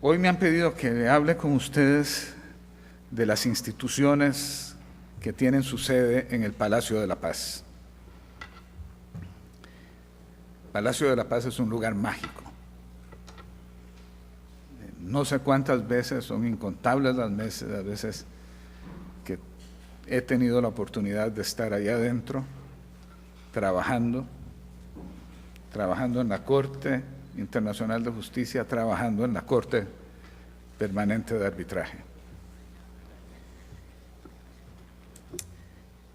Hoy me han pedido que hable con ustedes de las instituciones que tienen su sede en el Palacio de la Paz. El Palacio de la Paz es un lugar mágico. No sé cuántas veces, son incontables las veces que he tenido la oportunidad de estar allá adentro, trabajando en la Corte Internacional de Justicia, trabajando en la Corte Permanente de Arbitraje.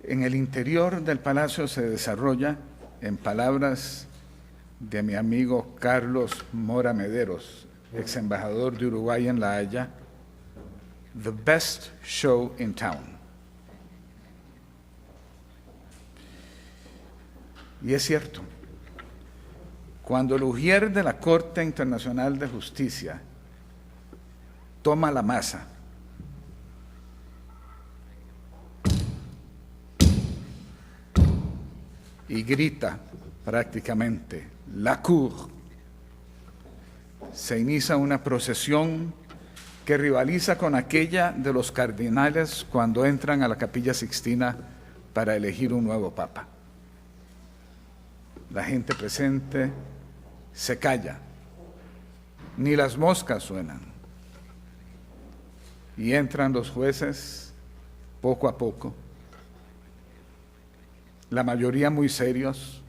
En el interior del palacio se desarrolla, en palabras de mi amigo Carlos Mora Mederos, ex embajador de Uruguay en La Haya, the best show in town. Y es cierto, cuando el ujier de la Corte Internacional de Justicia toma la masa y grita prácticamente la cour, se inicia una procesión que rivaliza con aquella de los cardenales cuando entran a la Capilla Sixtina para elegir un nuevo papa. La gente presente se calla, ni las moscas suenan, y entran los jueces poco a poco, la mayoría muy serios,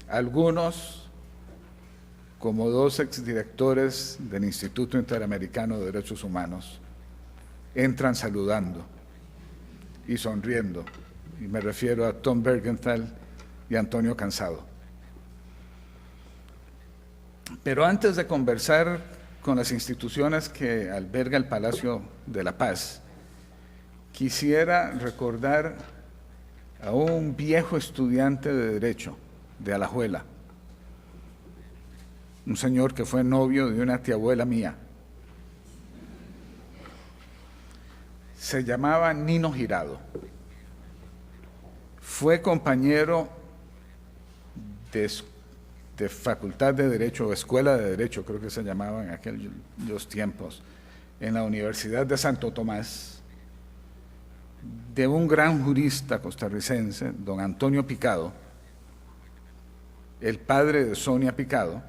algunos como dos exdirectores del Instituto Interamericano de Derechos Humanos, entran saludando y sonriendo, y me refiero a Tom Bergenthal y Antonio Cansado. Pero antes de conversar con las instituciones que alberga el Palacio de la Paz, quisiera recordar a un viejo estudiante de Derecho de Alajuela, un señor que fue novio de una tiabuela mía. Se llamaba Nino Girado. Fue compañero de Facultad de Derecho, o Escuela de Derecho, creo que se llamaba en aquellos tiempos, en la Universidad de Santo Tomás, de un gran jurista costarricense, don Antonio Picado, el padre de Sonia Picado,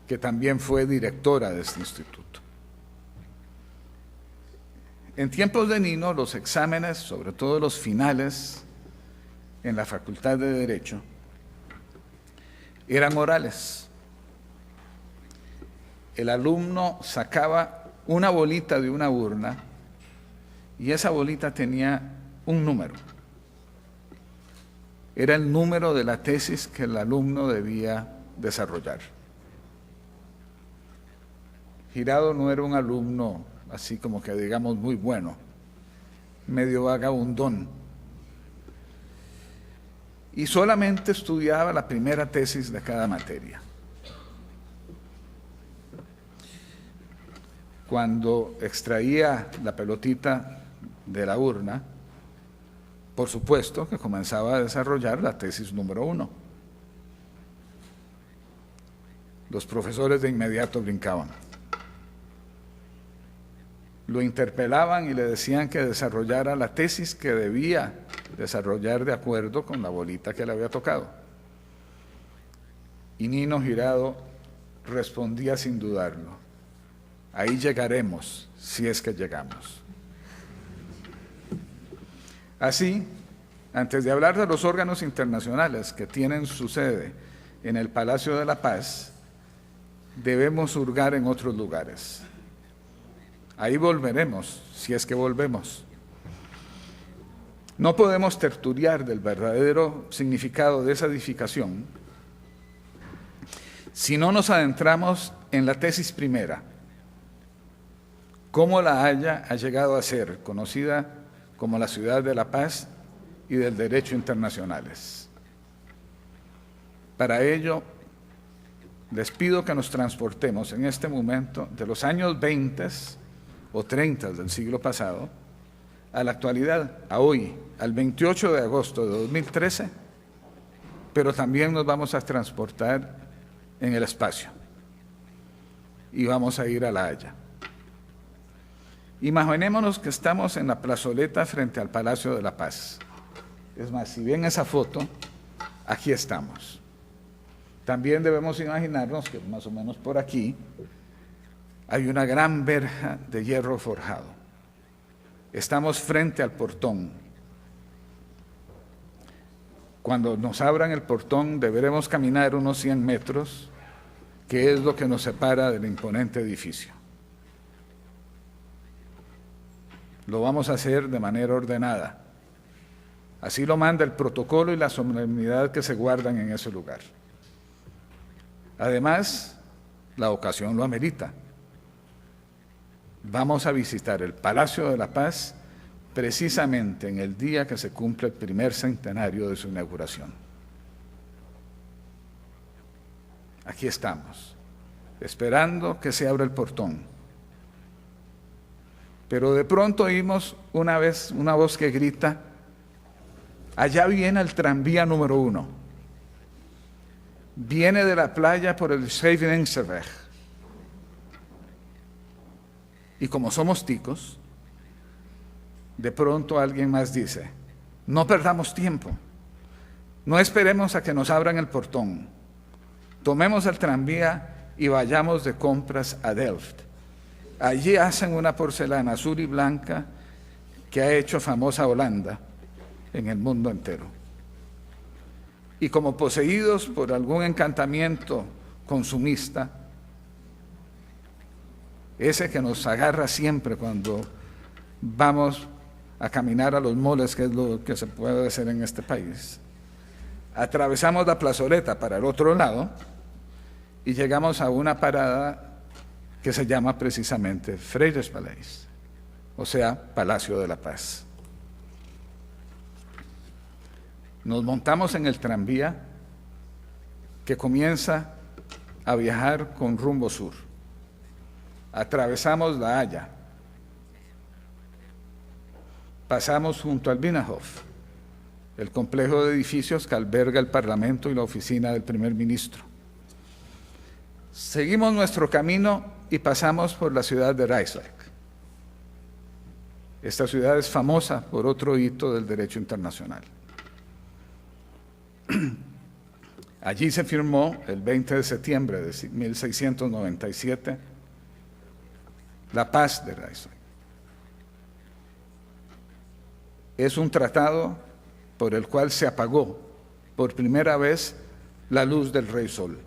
que también fue directora de este instituto. En tiempos de Nino, los exámenes, sobre todo los finales, en la Facultad de Derecho, eran orales. El alumno sacaba una bolita de una urna y esa bolita tenía un número. Era el número de la tesis que el alumno debía desarrollar. Girado no era un alumno así como que digamos muy bueno, medio vagabundón, y solamente estudiaba la primera tesis de cada materia. Cuando extraía la pelotita de la urna, por supuesto que comenzaba a desarrollar la tesis número 1. Los profesores de inmediato brincaban. Lo interpelaban y le decían que desarrollara la tesis que debía desarrollar de acuerdo con la bolita que le había tocado. Y Nino Girado respondía sin dudarlo: ahí llegaremos, si es que llegamos. Así, antes de hablar de los órganos internacionales que tienen su sede en el Palacio de la Paz, debemos hurgar en otros lugares. Ahí volveremos, si es que volvemos. No podemos tertuliar del verdadero significado de esa edificación si no nos adentramos en la tesis primera, cómo La Haya ha llegado a ser conocida como la ciudad de la paz y del derecho internacionales. Para ello, les pido que nos transportemos en este momento de los años 20 o 30 del siglo pasado a la actualidad, a hoy, al 28 de agosto de 2013, pero también nos vamos a transportar en el espacio. y vamos a ir a La Haya. Imaginémonos que estamos en la plazoleta frente al Palacio de la Paz. Es más, si ven esa foto, aquí estamos. También debemos imaginarnos que más o menos por aquí hay una gran verja de hierro forjado. Estamos frente al portón. Cuando nos abran el portón deberemos caminar unos 100 metros, que es lo que nos separa del imponente edificio. Lo vamos a hacer de manera ordenada. Así lo manda el protocolo y la solemnidad que se guardan en ese lugar. Además, la ocasión lo amerita. Vamos a visitar el Palacio de la Paz precisamente en el día que se cumple el primer centenario de su inauguración. Aquí estamos, esperando que se abra el portón. Pero de pronto oímos una voz que grita: allá viene el tranvía número 1. Viene de la playa por el Scheveningseweg. Y como somos ticos, de pronto alguien más dice: no perdamos tiempo, no esperemos a que nos abran el portón, tomemos el tranvía y vayamos de compras a Delft. Allí hacen una porcelana azul y blanca que ha hecho famosa Holanda en el mundo entero. Y como poseídos por algún encantamiento consumista, ese que nos agarra siempre cuando vamos a caminar a los moles, que es lo que se puede hacer en este país, atravesamos la plazoleta para el otro lado y llegamos a una parada que se llama precisamente Vredespaleis, o sea, Palacio de la Paz. Nos montamos en el tranvía que comienza a viajar con rumbo sur. Atravesamos La Haya, pasamos junto al Binnenhof, el complejo de edificios que alberga el Parlamento y la oficina del primer ministro. Seguimos nuestro camino y pasamos por la ciudad de Rijswijk. Esta ciudad es famosa por otro hito del derecho internacional. Allí se firmó el 20 de septiembre de 1697 la paz de Rijswijk. Es un tratado por el cual se apagó por primera vez la luz del Rey Sol.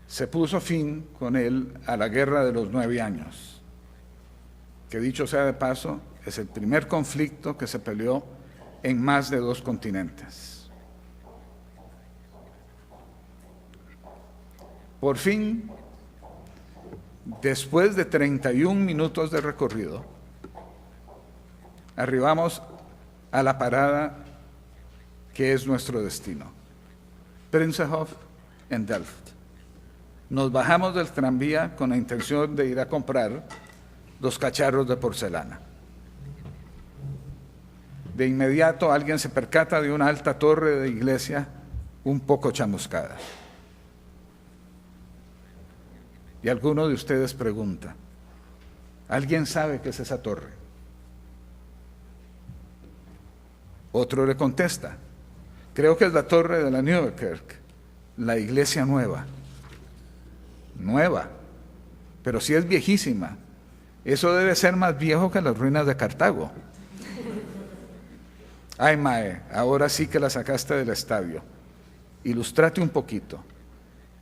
Se puso fin con él a la Guerra de los 9 años, que dicho sea de paso, es el primer conflicto que se peleó en más de 2 continentes. Por fin, después de 31 minutos de recorrido, arribamos a la parada que es nuestro destino, Prinsenhof en Delft. Nos bajamos del tranvía con la intención de ir a comprar los cacharros de porcelana. De inmediato alguien se percata de una alta torre de iglesia un poco chamuscada. Y alguno de ustedes pregunta: ¿alguien sabe qué es esa torre? Otro le contesta: creo que es la torre de la Nieuwe Kerk, la iglesia nueva. Nueva, pero si es viejísima. Eso debe ser más viejo que las ruinas de Cartago. Ay, mae, ahora sí que la sacaste del estadio. Ilústrate un poquito.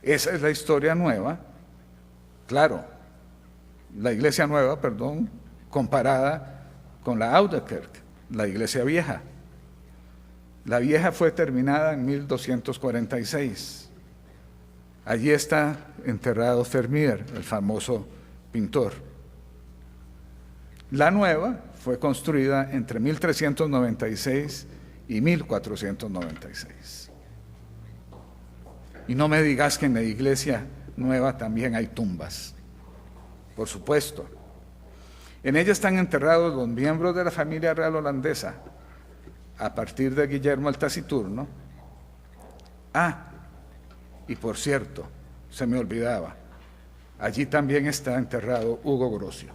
Esa es la historia nueva, claro, la iglesia nueva, perdón, comparada con la Oude Kerk, la iglesia vieja. La vieja fue terminada en 1246. Allí está enterrado Vermeer, el famoso pintor. La nueva fue construida entre 1396 y 1496. Y no me digas que en la iglesia nueva también hay tumbas. Por supuesto. En ella están enterrados los miembros de la familia real holandesa, a partir de Guillermo el Taciturno. Y por cierto, se me olvidaba. Allí también está enterrado Hugo Grocio.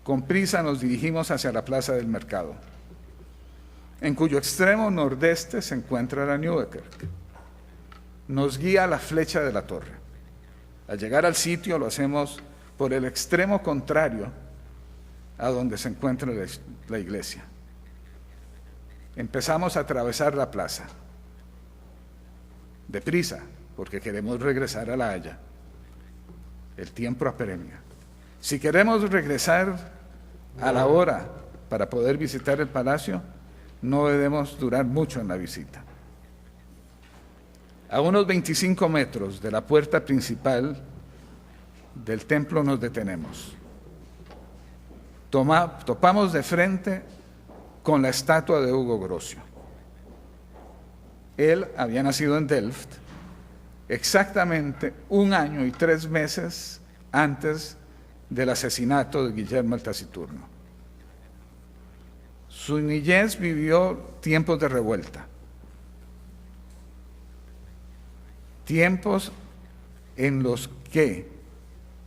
Con prisa nos dirigimos hacia la Plaza del Mercado, en cuyo extremo nordeste se encuentra la Nieuwekerk. Nos guía la flecha de la torre. Al llegar al sitio lo hacemos por el extremo contrario a donde se encuentra la iglesia. Empezamos a atravesar la plaza. Deprisa, porque queremos regresar a La Haya. El tiempo apremia. Si queremos regresar a la hora para poder visitar el palacio, no debemos durar mucho en la visita. A unos 25 metros de la puerta principal del templo nos detenemos. Topamos de frente con la estatua de Hugo Grocio. Él había nacido en Delft exactamente 1 año y 3 meses antes del asesinato de Guillermo el Taciturno. Su niñez vivió tiempos de revuelta, tiempos en los que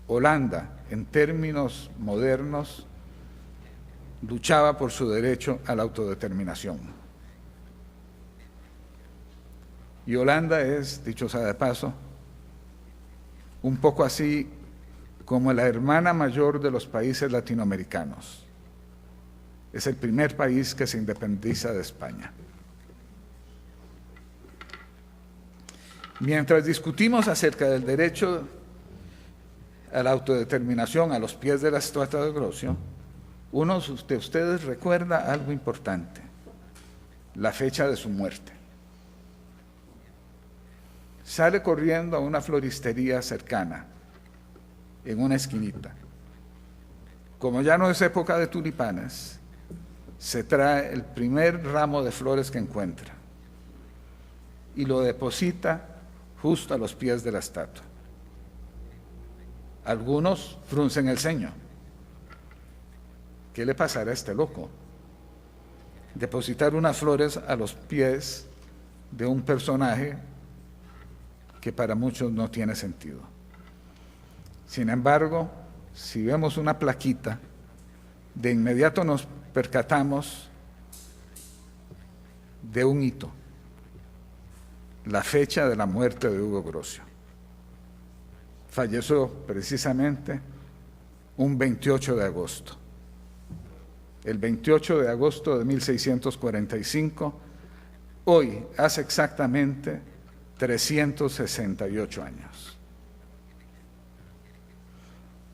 Holanda, en términos modernos, luchaba por su derecho a la autodeterminación. Y Holanda es, dicho sea de paso, un poco así como la hermana mayor de los países latinoamericanos. Es el primer país que se independiza de España. Mientras discutimos acerca del derecho a la autodeterminación a los pies de la estatua de Grocio, uno de ustedes recuerda algo importante: la fecha de su muerte. Sale corriendo a una floristería cercana, en una esquinita. Como ya no es época de tulipanes, se trae el primer ramo de flores que encuentra y lo deposita justo a los pies de la estatua. Algunos fruncen el ceño. ¿Qué le pasará a este loco? Depositar unas flores a los pies de un personaje que para muchos no tiene sentido. Sin embargo, si vemos una plaquita, de inmediato nos percatamos de un hito: la fecha de la muerte de Hugo Grocio. Falleció precisamente un 28 de agosto. El 28 de agosto de 1645, hoy hace exactamente 368 años.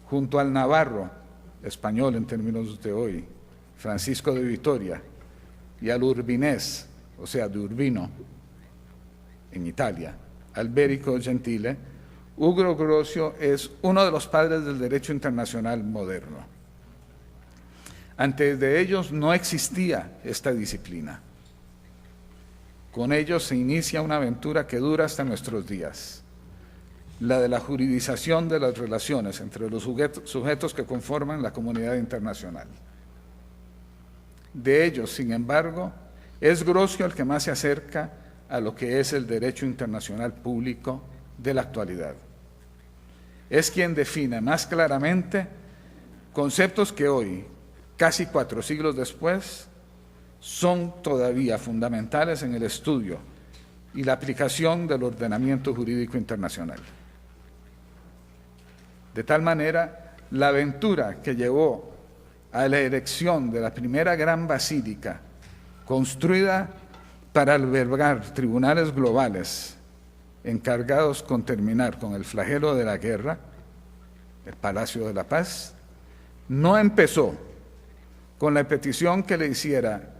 Junto al navarro, español en términos de hoy, Francisco de Vitoria, y al urbinés, o sea, de Urbino, en Italia, Alberico Gentile, Hugo Grocio es uno de los padres del derecho internacional moderno. Antes de ellos no existía esta disciplina. Con ellos se inicia una aventura que dura hasta nuestros días, la de la juridización de las relaciones entre los sujetos que conforman la comunidad internacional. De ellos, sin embargo, es Grocio el que más se acerca a lo que es el derecho internacional público de la actualidad. Es quien define más claramente conceptos que hoy, casi 4 siglos después, son todavía fundamentales en el estudio y la aplicación del ordenamiento jurídico internacional. De tal manera, la aventura que llevó a la erección de la primera gran basílica, construida para albergar tribunales globales encargados con terminar con el flagelo de la guerra, el Palacio de la Paz, no empezó con la petición que le hiciera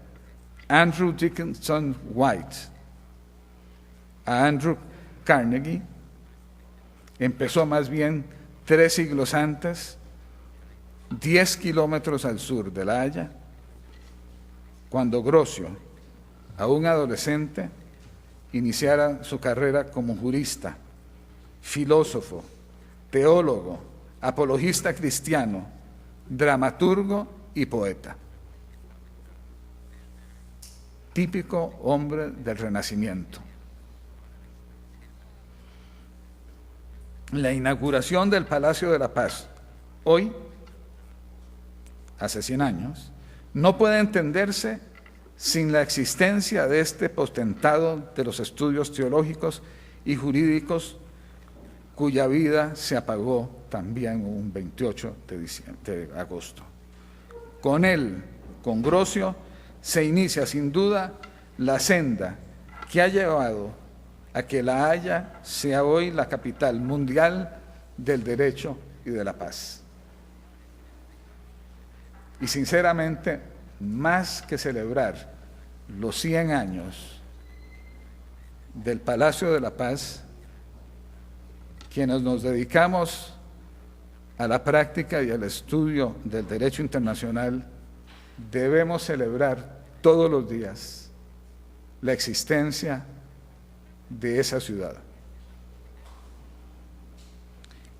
Andrew Dickinson White a Andrew Carnegie. Empezó más bien 3 siglos antes, 10 kilómetros al sur de La Haya, cuando Grocio, aún adolescente, iniciara su carrera como jurista, filósofo, teólogo, apologista cristiano, dramaturgo y poeta. Típico hombre del Renacimiento. La inauguración del Palacio de la Paz, hoy, hace 100 años, no puede entenderse sin la existencia de este potentado de los estudios teológicos y jurídicos, cuya vida se apagó también un 28 de agosto. Con él, con Grosio, se inicia sin duda la senda que ha llevado a que La Haya sea hoy la capital mundial del derecho y de la paz. Y sinceramente, más que celebrar los 100 años del Palacio de la Paz, quienes nos dedicamos a la práctica y al estudio del derecho internacional, debemos celebrar todos los días la existencia de esa ciudad.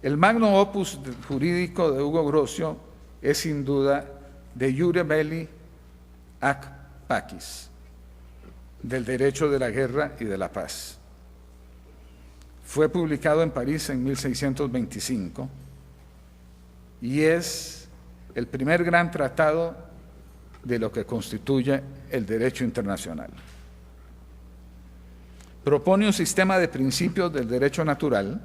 El magno opus jurídico de Hugo Grosio es sin duda De Iure Belli ac Pacis, del derecho de la guerra y de la paz. Fue publicado en París en 1625 y es el primer gran tratado de lo que constituye el derecho internacional. Propone un sistema de principios del derecho natural,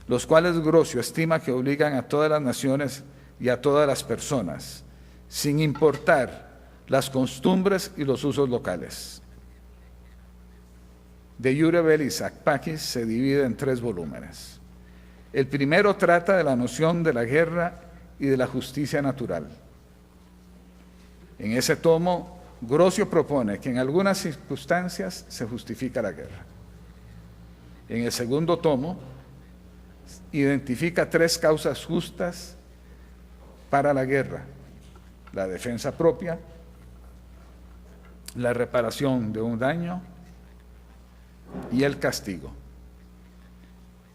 los cuales Grosio estima que obligan a todas las naciones y a todas las personas, sin importar las costumbres y los usos locales. De Iure Belli ac Pacis se divide en 3 volúmenes. El primero trata de la noción de la guerra y de la justicia natural. En ese tomo, Grosio propone que en algunas circunstancias se justifica la guerra. En el segundo tomo, identifica 3 causas justas para la guerra: la defensa propia, la reparación de un daño y el castigo.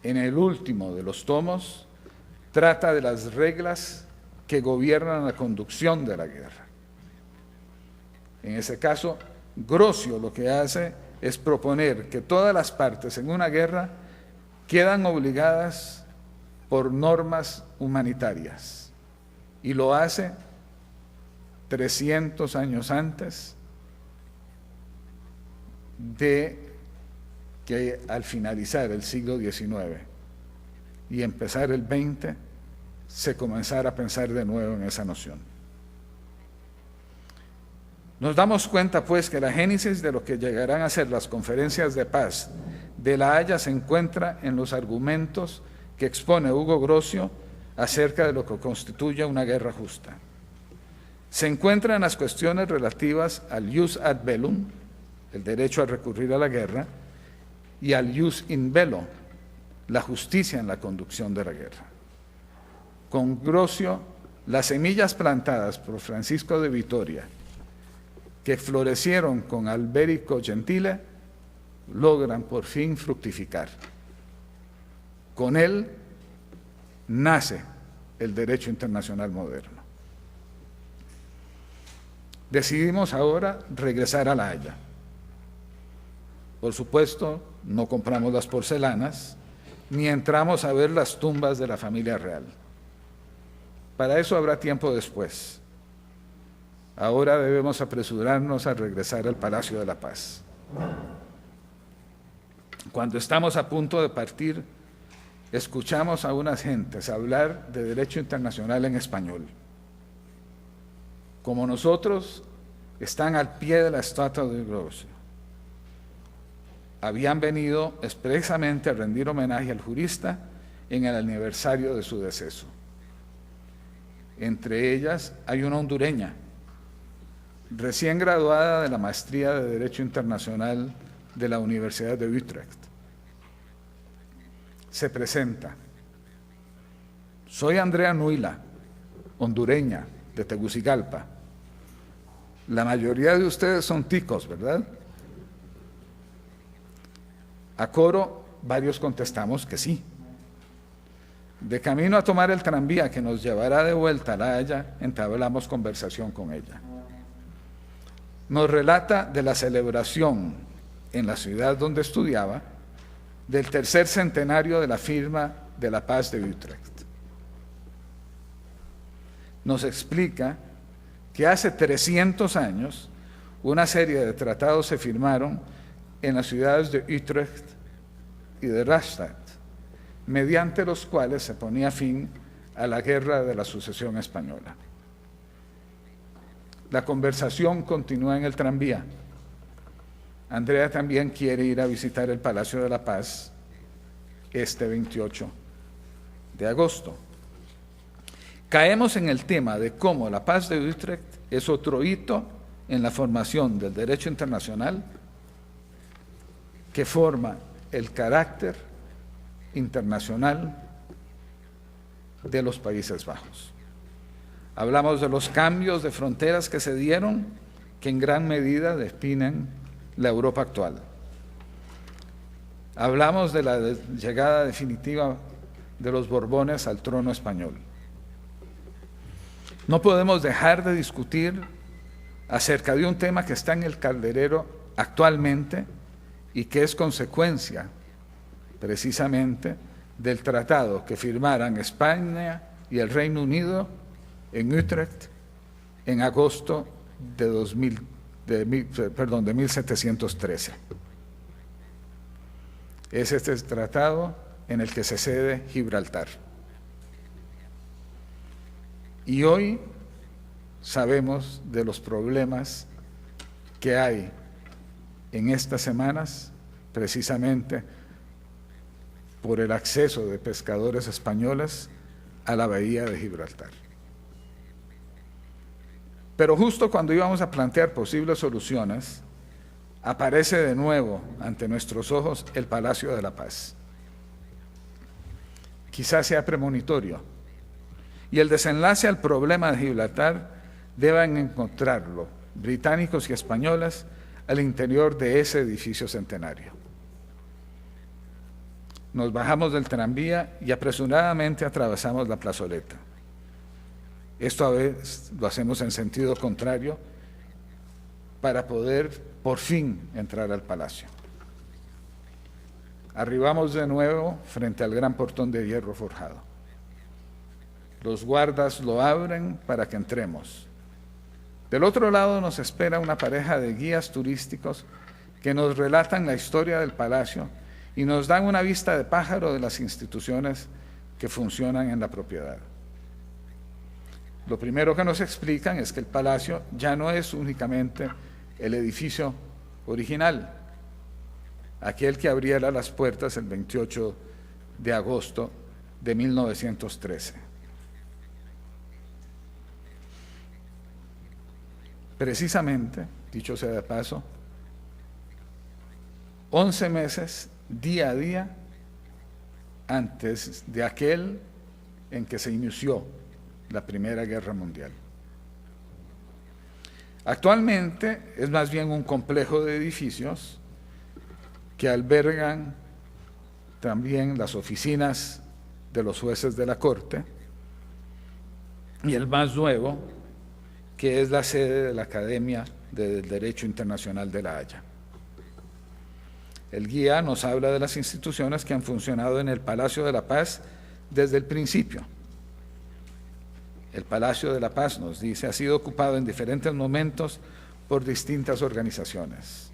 En el último de los tomos, trata de las reglas que gobiernan la conducción de la guerra. En ese caso, Grosio lo que hace es proponer que todas las partes en una guerra quedan obligadas por normas humanitarias, y lo hace 300 años antes de que al finalizar el siglo XIX y empezar el XX se comenzara a pensar de nuevo en esa noción. Nos damos cuenta, pues, que la génesis de lo que llegarán a ser las conferencias de paz de La Haya se encuentra en los argumentos que expone Hugo Grosio acerca de lo que constituye una guerra justa. Se encuentra en las cuestiones relativas al jus ad bellum, el derecho a recurrir a la guerra, y al jus in bello, la justicia en la conducción de la guerra. Con Grosio, las semillas plantadas por Francisco de Vitoria, que florecieron con Alberico Gentile, logran por fin fructificar. Con él nace el derecho internacional moderno. Decidimos ahora regresar a La Haya. Por supuesto, no compramos las porcelanas, ni entramos a ver las tumbas de la familia real. Para eso habrá tiempo después. Ahora debemos apresurarnos a regresar al Palacio de la Paz. Cuando estamos a punto de partir, escuchamos a unas gentes hablar de derecho internacional en español. Como nosotros, están al pie de la estatua de Grosio. Habían venido expresamente a rendir homenaje al jurista en el aniversario de su deceso. Entre ellas hay una hondureña, recién graduada de la maestría de Derecho Internacional de la Universidad de Utrecht. Se presenta: soy Andrea Nuila, hondureña, de Tegucigalpa. La mayoría de ustedes son ticos, ¿verdad? A coro, varios contestamos que sí. De camino a tomar el tranvía que nos llevará de vuelta a La Haya, entablamos conversación con ella. Nos relata de la celebración en la ciudad donde estudiaba del tercer centenario de la firma de la Paz de Utrecht. Nos explica que hace 300 años una serie de tratados se firmaron en las ciudades de Utrecht y de Rastatt, mediante los cuales se ponía fin a la Guerra de la Sucesión Española. La conversación continúa en el tranvía. Andrea también quiere ir a visitar el Palacio de la Paz este 28 de agosto. Caemos en el tema de cómo la Paz de Utrecht es otro hito en la formación del derecho internacional que forma el carácter internacional de los Países Bajos. Hablamos de los cambios de fronteras que se dieron, que en gran medida definen la Europa actual. Hablamos de la llegada definitiva de los Borbones al trono español. No podemos dejar de discutir acerca de un tema que está en el calderero actualmente y que es consecuencia precisamente del tratado que firmaran España y el Reino Unido en Utrecht en agosto de 1713. Es este tratado en el que se cede Gibraltar. Y hoy sabemos de los problemas que hay en estas semanas, precisamente por el acceso de pescadores españoles a la bahía de Gibraltar. Pero justo cuando íbamos a plantear posibles soluciones, aparece de nuevo ante nuestros ojos el Palacio de la Paz. Quizás sea premonitorio, y el desenlace al problema de Gibraltar deben encontrarlo británicos y españoles al interior de ese edificio centenario. Nos bajamos del tranvía y apresuradamente atravesamos la plazoleta. Esto a veces lo hacemos en sentido contrario para poder por fin entrar al palacio. Arribamos de nuevo frente al gran portón de hierro forjado. Los guardas lo abren para que entremos. Del otro lado nos espera una pareja de guías turísticos que nos relatan la historia del palacio y nos dan una vista de pájaro de las instituciones que funcionan en la propiedad. Lo primero que nos explican es que el palacio ya no es únicamente el edificio original, aquel que abriera las puertas el 28 de agosto de 1913. Precisamente, dicho sea de paso, 11 meses, día a día, antes de aquel en que se inició la Primera Guerra Mundial. Actualmente es más bien un complejo de edificios que albergan también las oficinas de los jueces de la Corte y el más nuevo, que es la sede de la Academia de Derecho Internacional de La Haya. El guía nos habla de las instituciones que han funcionado en el Palacio de la Paz desde el principio. El Palacio de la Paz, nos dice, ha sido ocupado en diferentes momentos por distintas organizaciones.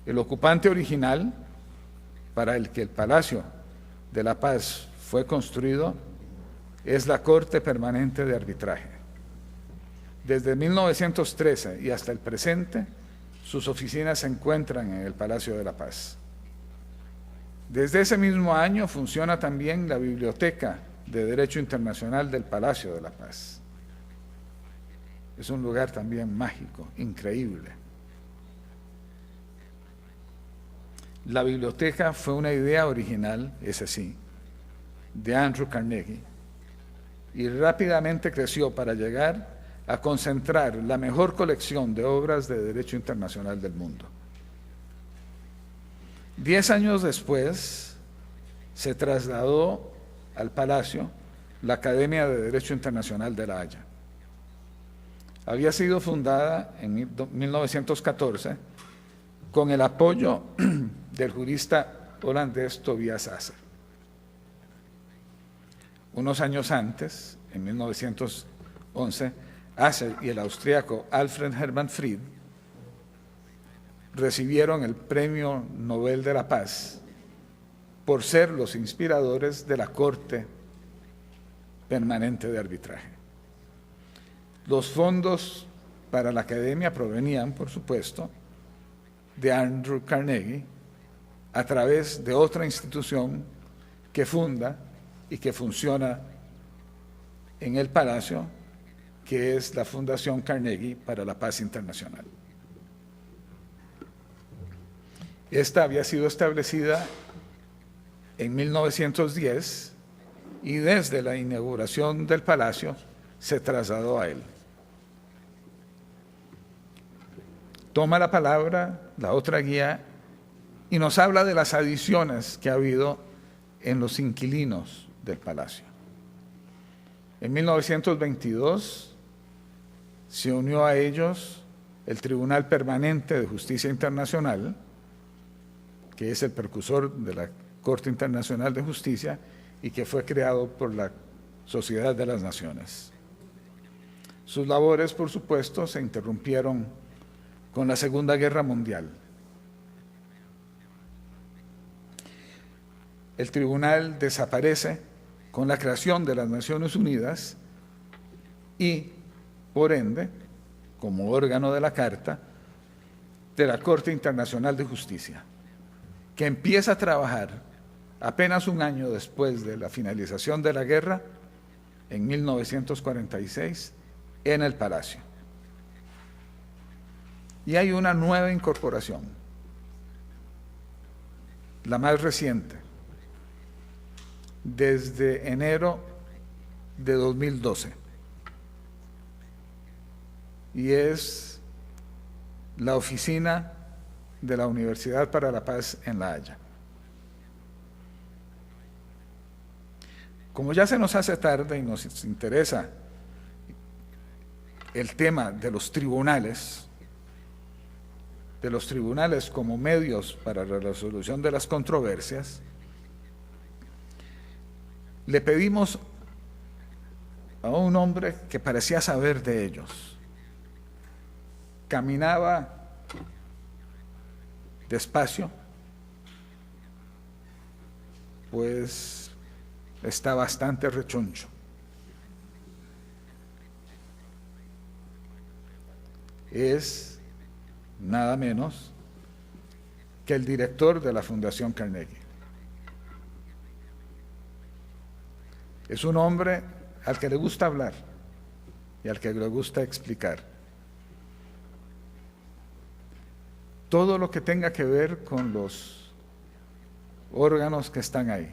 El ocupante original, para el que el Palacio de la Paz fue construido, es la Corte Permanente de Arbitraje. Desde 1913 y hasta el presente, sus oficinas se encuentran en el Palacio de la Paz. Desde ese mismo año funciona también la Biblioteca de Derecho Internacional del Palacio de la Paz. Es un lugar también mágico, increíble. La biblioteca fue una idea original, ese sí, de Andrew Carnegie, y rápidamente creció para llegar a concentrar la mejor colección de obras de derecho internacional del mundo. 10 años después, se trasladó al Palacio la Academia de Derecho Internacional de La Haya. Había sido fundada en 1914 con el apoyo del jurista holandés Tobias Asser. Unos años antes, en 1911, Asser y el austríaco Alfred Hermann Fried recibieron el Premio Nobel de la Paz por ser los inspiradores de la Corte Permanente de Arbitraje. Los fondos para la academia provenían, por supuesto, de Andrew Carnegie a través de otra institución que funda y que funciona en el Palacio, que es la Fundación Carnegie para la Paz Internacional. Esta había sido establecida en 1910 y desde la inauguración del Palacio se trasladó a él. Toma la palabra la otra guía y nos habla de las adiciones que ha habido en los inquilinos del Palacio. En 1922 se unió a ellos el Tribunal Permanente de Justicia Internacional, que es el precursor de la Corte Internacional de Justicia y que fue creado por la Sociedad de las Naciones. Sus labores, por supuesto, se interrumpieron con la Segunda Guerra Mundial. El tribunal desaparece con la creación de las Naciones Unidas y, por ende, como órgano de la Carta, de la Corte Internacional de Justicia, que empieza a trabajar apenas un año después de la finalización de la guerra, en 1946, en el Palacio. Y hay una nueva incorporación, la más reciente, desde enero de 2012, y es la Oficina de la Universidad para la Paz en La Haya. Como ya se nos hace tarde y nos interesa el tema de los tribunales como medios para la resolución de las controversias, le pedimos a un hombre que parecía saber de ellos. Caminaba despacio, pues está bastante rechoncho. Es nada menos que el director de la Fundación Carnegie. Es un hombre al que le gusta hablar y al que le gusta explicar. Todo lo que tenga que ver con los órganos que están ahí.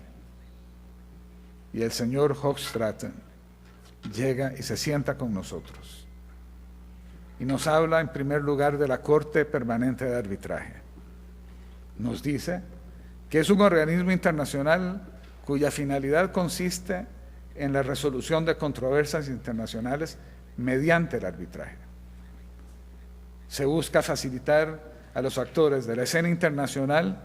Y el señor Hoogstraten llega y se sienta con nosotros. Y nos habla en primer lugar de la Corte Permanente de Arbitraje. Nos dice que es un organismo internacional cuya finalidad consiste en la resolución de controversias internacionales mediante el arbitraje. Se busca facilitar a los actores de la escena internacional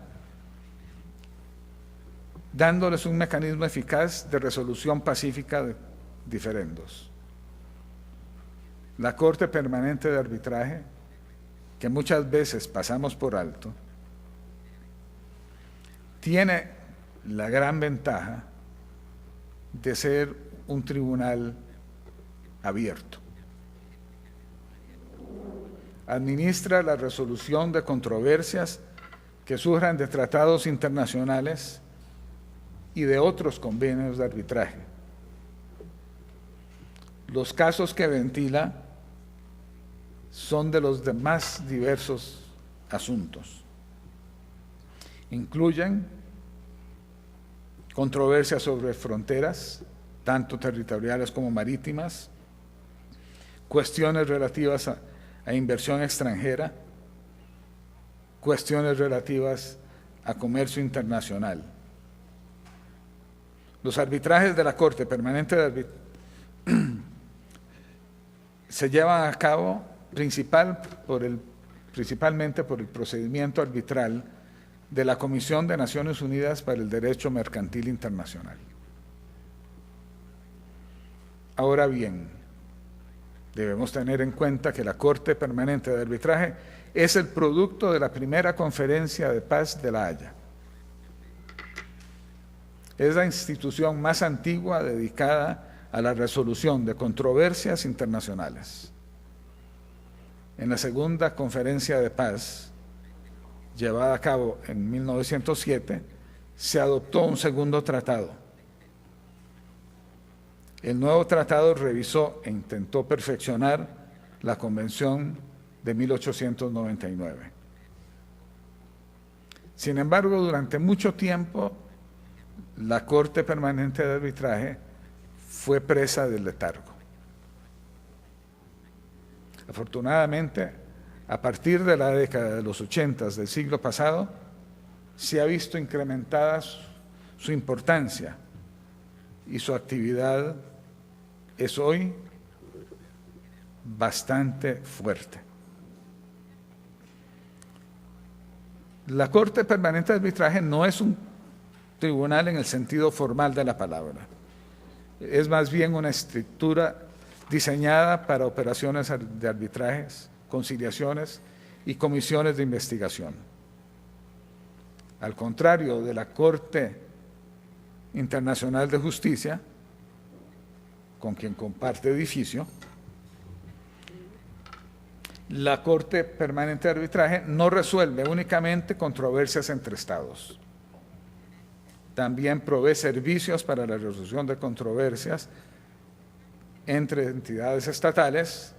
dándoles un mecanismo eficaz de resolución pacífica de diferendos. La Corte Permanente de Arbitraje, que muchas veces pasamos por alto, tiene la gran ventaja de ser un tribunal abierto. Administra la resolución de controversias que surjan de tratados internacionales y de otros convenios de arbitraje. Los casos que ventila son de los más diversos asuntos. Incluyen controversias sobre fronteras, tanto territoriales como marítimas, cuestiones relativas a inversión extranjera, cuestiones relativas a comercio internacional. Los arbitrajes de la Corte Permanente de Arbitraje se llevan a cabo principalmente por el procedimiento arbitral de la Comisión de Naciones Unidas para el Derecho Mercantil Internacional. Ahora bien, debemos tener en cuenta que la Corte Permanente de Arbitraje es el producto de la primera Conferencia de Paz de La Haya. Es la institución más antigua dedicada a la resolución de controversias internacionales. En la segunda Conferencia de Paz, llevada a cabo en 1907, se adoptó un segundo tratado. El nuevo tratado revisó e intentó perfeccionar la Convención de 1899. Sin embargo, durante mucho tiempo, la Corte Permanente de Arbitraje fue presa del letargo. Afortunadamente, a partir de la década de los 80 del siglo pasado, se ha visto incrementada su importancia y su actividad es hoy bastante fuerte. La Corte Permanente de Arbitraje no es un tribunal en el sentido formal de la palabra. Es más bien una estructura diseñada para operaciones de arbitrajes, conciliaciones y comisiones de investigación. Al contrario de la Corte Internacional de Justicia, con quien comparte edificio, la Corte Permanente de Arbitraje no resuelve únicamente controversias entre estados. También provee servicios para la resolución de controversias entre entidades estatales,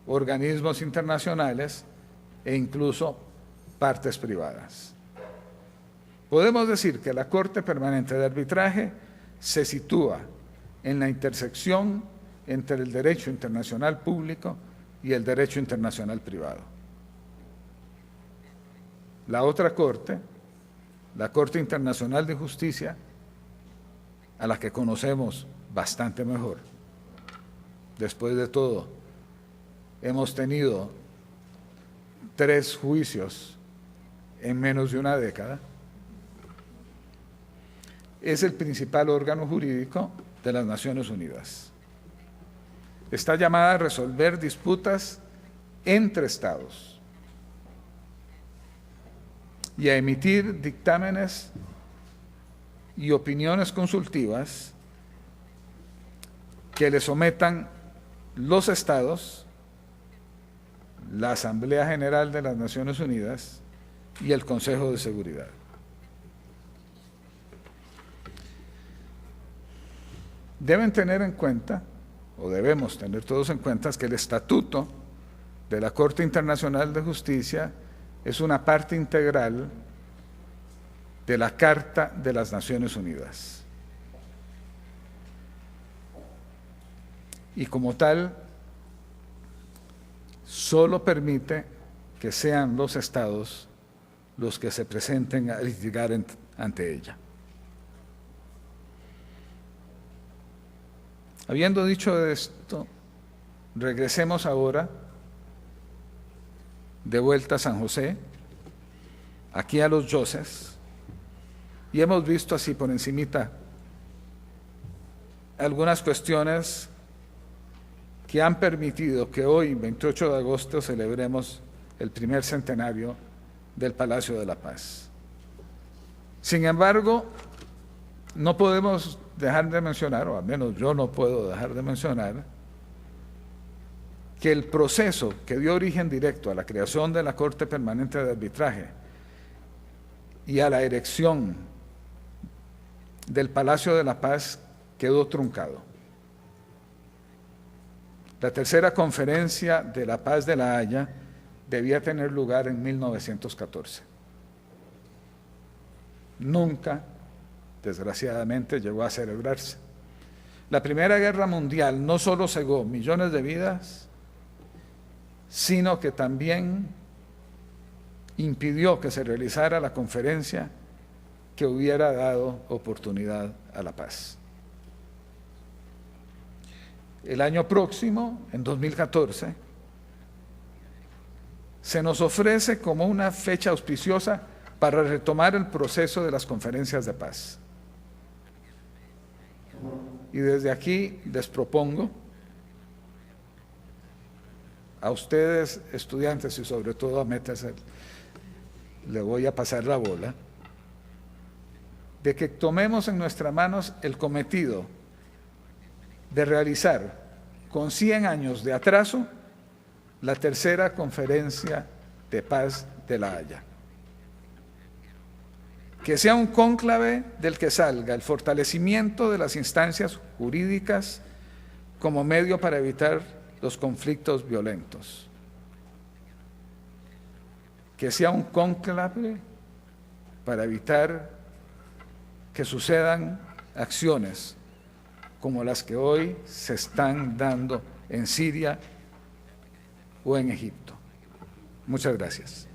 organismos internacionales e incluso partes privadas. Podemos decir que la Corte Permanente de Arbitraje se sitúa en la intersección entre el derecho internacional público y el derecho internacional privado. La otra Corte, la Corte Internacional de Justicia, a la que conocemos bastante mejor. Después de todo, hemos tenido 3 juicios en menos de una década. Es el principal órgano jurídico de las Naciones Unidas. Está llamada a resolver disputas entre estados y a emitir dictámenes y opiniones consultivas que le sometan los estados, la Asamblea General de las Naciones Unidas y el Consejo de Seguridad. Deben tener en cuenta, o debemos tener todos en cuenta, que el Estatuto de la Corte Internacional de Justicia es una parte integral de la Carta de las Naciones Unidas. Y como tal, solo permite que sean los estados los que se presenten a litigar ante ella. Habiendo dicho esto, regresemos ahora de vuelta a San José, aquí a los Yoses, y hemos visto así por encimita algunas cuestiones que han permitido que hoy, 28 de agosto, celebremos el primer centenario del Palacio de la Paz. Sin embargo, no podemos dejar de mencionar, o al menos yo no puedo dejar de mencionar, que el proceso que dio origen directo a la creación de la Corte Permanente de Arbitraje y a la erección del Palacio de la Paz quedó truncado. La tercera Conferencia de la Paz de La Haya debía tener lugar en 1914. Nunca, desgraciadamente, llegó a celebrarse. La Primera Guerra Mundial no solo cegó millones de vidas, sino que también impidió que se realizara la conferencia que hubiera dado oportunidad a la paz. El año próximo, en 2014, se nos ofrece como una fecha auspiciosa para retomar el proceso de las conferencias de paz. Y desde aquí les propongo a ustedes, estudiantes, y sobre todo a Metas, le voy a pasar la bola, de que tomemos en nuestras manos el cometido de realizar con 100 años de atraso la tercera conferencia de paz de La Haya. Que sea un cónclave del que salga el fortalecimiento de las instancias jurídicas como medio para evitar los conflictos violentos. Que sea un cónclave para evitar que sucedan acciones como las que hoy se están dando en Siria o en Egipto. Muchas gracias.